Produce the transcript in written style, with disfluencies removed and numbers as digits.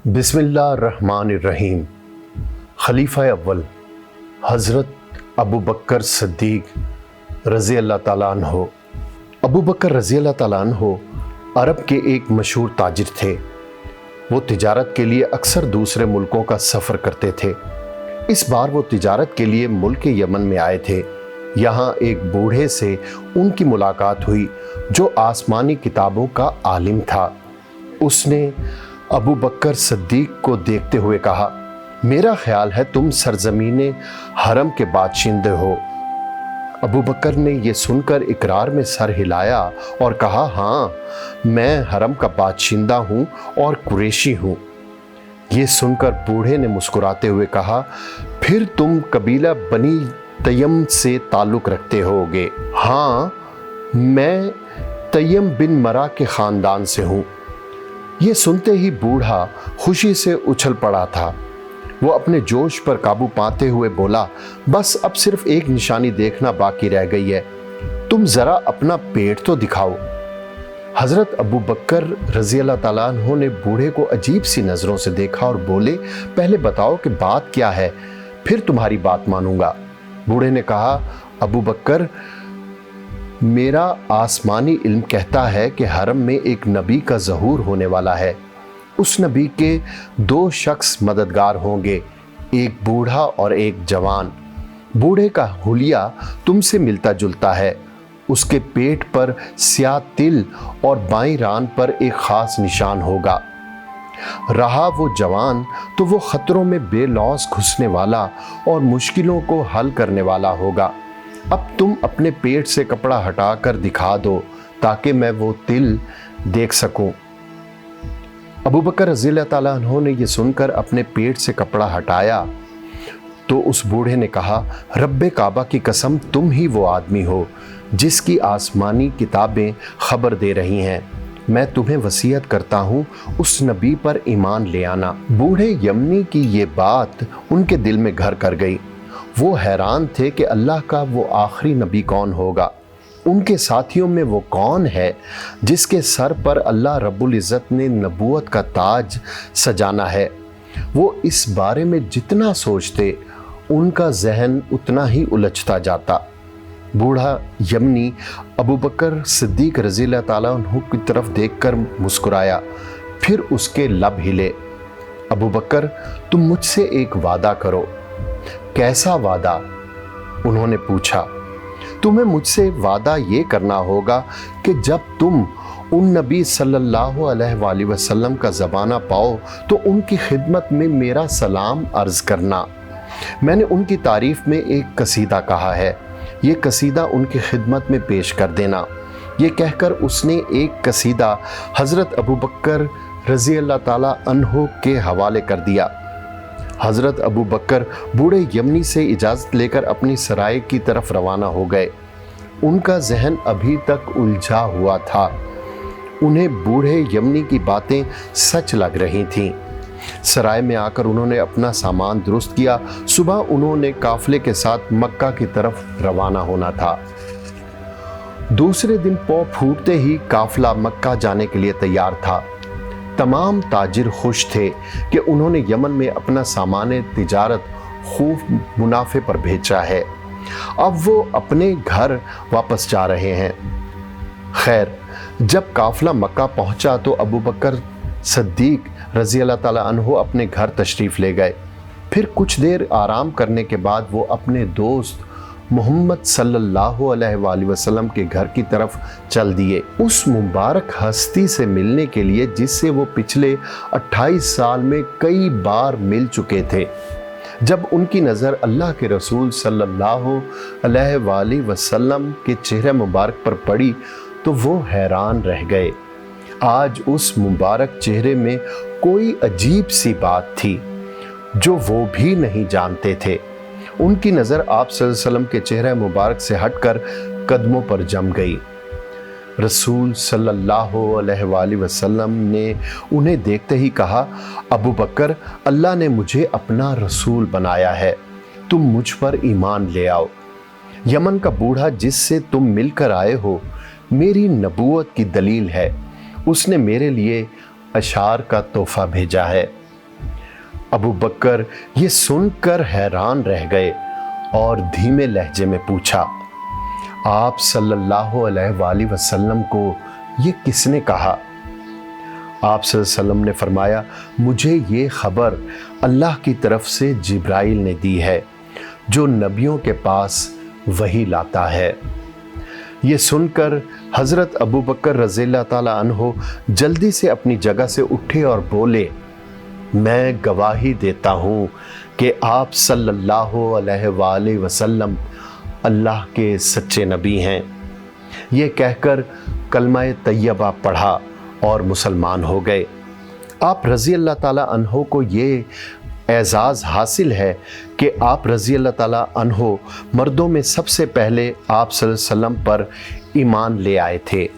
बिस्मिल्लाहिर्रहमानिर्रहीम। खलीफा अव्वल हज़रत अबू बकर सिद्दीक़ रज़ी अल्लाह ताला अन्हो। अबू बकर रज़ी अल्लाह ताला अन्हो अरब के एक मशहूर ताजिर थे। वो तिजारत के लिए अक्सर दूसरे मुल्कों का सफ़र करते थे। इस बार वो तिजारत के लिए मुल्क यमन में आए थे। यहाँ एक बूढ़े से उनकी मुलाकात हुई जो आसमानी किताबों का आलिम था। उसने अबू बकर सिद्दीक़ को देखते हुए कहा, मेरा ख्याल है तुम सरजमीने हरम के बाशिंदे हो। अबू बकर ने यह सुनकर इकरार में सर हिलाया और कहा, हाँ, मैं हरम का बाशिंदा हूँ और कुरैशी हूँ। ये सुनकर बूढ़े ने मुस्कुराते हुए कहा, फिर तुम कबीला बनी तयम से ताल्लुक़ रखते होगे। हाँ, मैं तयम बिन मरा के ख़ानदान से हूँ। ये सुनते ही बूढ़ा खुशी से उछल पड़ा था। वो अपने जोश पर काबू पाते हुए बोला, बस अब सिर्फ एक निशानी देखना बाकी रह गई है, तुम ज़रा अपना पेट तो दिखाओ। हज़रत अबू बकर रज़ी अल्लाह ताला अन्हो ने बूढ़े को अजीब सी नज़रों से देखा और बोले, पहले बताओ कि बात क्या है, फिर तुम्हारी बात मानूंगा। बूढ़े ने कहा, अबू बकर, मेरा आसमानी इल्म कहता है कि हरम में एक नबी का ज़हूर होने वाला है। उस नबी के दो शख्स मददगार होंगे, एक बूढ़ा और एक जवान। बूढ़े का हुलिया तुमसे मिलता जुलता है। उसके पेट पर स्याह तिल और बाईं रान पर एक ख़ास निशान होगा। रहा वो जवान तो वो ख़तरों में बेलौस घुसने वाला और मुश्किलों को हल करने वाला होगा। अब तुम अपने पेट से कपड़ा हटाकर दिखा दो ताकि मैं वो तिल देख सकूं। अबू बकर रज़ी अल्लाह ताला अन्हो ने यह सुनकर अपने पेट से कपड़ा हटाया तो उस बूढ़े ने कहा, रब्बे काबा की कसम, तुम ही वो आदमी हो जिसकी आसमानी किताबें खबर दे रही हैं। मैं तुम्हें वसीयत करता हूँ उस नबी पर ईमान ले आना। बूढ़े यमनी की ये बात उनके दिल में घर कर गई। वो हैरान थे कि अल्लाह का वो आखिरी नबी कौन होगा। उनके साथियों में वो कौन है जिसके सर पर अल्लाह रब्बुल इज़्ज़त ने नबूवत का ताज सजाना है। वो इस बारे में जितना सोचते उनका जहन उतना ही उलझता जाता। बूढ़ा यमनी अबू बकर सिद्दीक़ रज़ी अल्लाह ताला अन्हु की तरफ देखकर मुस्कुराया, फिर उसके लब हिले। अबू बकर, तुम मुझसे एक वादा करो। कैसा वादा? उन्होंने पूछा। तुम्हें मुझसे वादा ये करना होगा कि जब तुम उन नबी सल्लल्लाहु अलैहि वसल्लम का ज़माना पाओ तो उनकी खिदमत में मेरा सलाम अर्ज़ करना। मैंने उनकी तारीफ़ में एक कसीदा कहा है, ये कसीदा उनकी खिदमत में पेश कर देना। ये कहकर उसने एक कसीदा हज़रत अबू बकर रज़ी अल्लाह ताला अन्हो के हवाले कर दिया। हज़रत अबू बकर बूढ़े यमनी से इजाज़त लेकर अपनी सराय की तरफ रवाना हो गए। उनका जहन अभी तक उलझा हुआ था। उन्हें बूढ़े यमनी की बातें सच लग रही थीं। सराय में आकर उन्होंने अपना सामान दुरुस्त किया। सुबह उन्होंने काफ़िले के साथ मक्का की तरफ रवाना होना था। दूसरे दिन पौ फूटते ही काफ़िला मक्का जाने के लिए तैयार था। तमाम ताजिर खुश थे कि उन्होंने यमन में अपना सामान तिजारत खूब मुनाफे पर भेजा है। अब वो अपने घर वापस जा रहे हैं। खैर, जब काफ़िला मक्का पहुंचा तो अबू बकर सिद्दीक़ रज़ी अल्लाह ताला अन्हो अपने घर तशरीफ़ ले गए। फिर कुछ देर आराम करने के बाद वो अपने दोस्त मोहम्मद सल्लल्लाहु अलैहि वसल्लम के घर की तरफ चल दिए, उस मुबारक हस्ती से मिलने के लिए जिससे वो पिछले 28 साल में कई बार मिल चुके थे। जब उनकी नज़र अल्लाह के रसूल सल्लल्लाहु अलैहि वसल्लम के चेहरे मुबारक पर पड़ी तो वो हैरान रह गए। आज उस मुबारक चेहरे में कोई अजीब सी बात थी जो वो भी नहीं जानते थे। उनकी नज़र आप सल्लल्लाहु अलैहि वसल्लम के चेहरे मुबारक से हटकर कदमों पर जम गई। रसूल सल्लल्लाहु अलैहि वसल्लम ने उन्हें देखते ही कहा, अबू बकर, अल्लाह ने मुझे अपना रसूल बनाया है, तुम मुझ पर ईमान ले आओ। यमन का बूढ़ा जिससे तुम मिलकर आए हो मेरी नबूवत की दलील है। उसने मेरे लिए अशार का तोहफा भेजा है। अबू बकर ये सुनकर हैरान रह गए और धीमे लहजे में पूछा, आप सल्लल्लाहु अलैहि वसल्लम को ये किसने कहा? आप सल्लल्लाहु अलैहि वसल्लम ने फरमाया, मुझे ये खबर अल्लाह की तरफ से जिब्राइल ने दी है, जो नबियों के पास वही लाता है। ये सुनकर हज़रत अबू बकर रज़ियल्लाहु ताला अन्हो जल्दी से अपनी जगह से उठे और बोले, मैं गवाही देता हूँ कि आप सल्लल्लाहु अलैहि वसल्लम अल्लाह के सच्चे नबी हैं। ये कहकर कलमा तैयबा पढ़ा और मुसलमान हो गए। आप रज़ियल्लाहु ताला अन्हो को ये एजाज़ हासिल है कि आप रज़ियल्लाहु ताला अन्हो मर्दों में सबसे पहले आप सल्लल्लाहु अलैहि वसल्लम पर ईमान ले आए थे।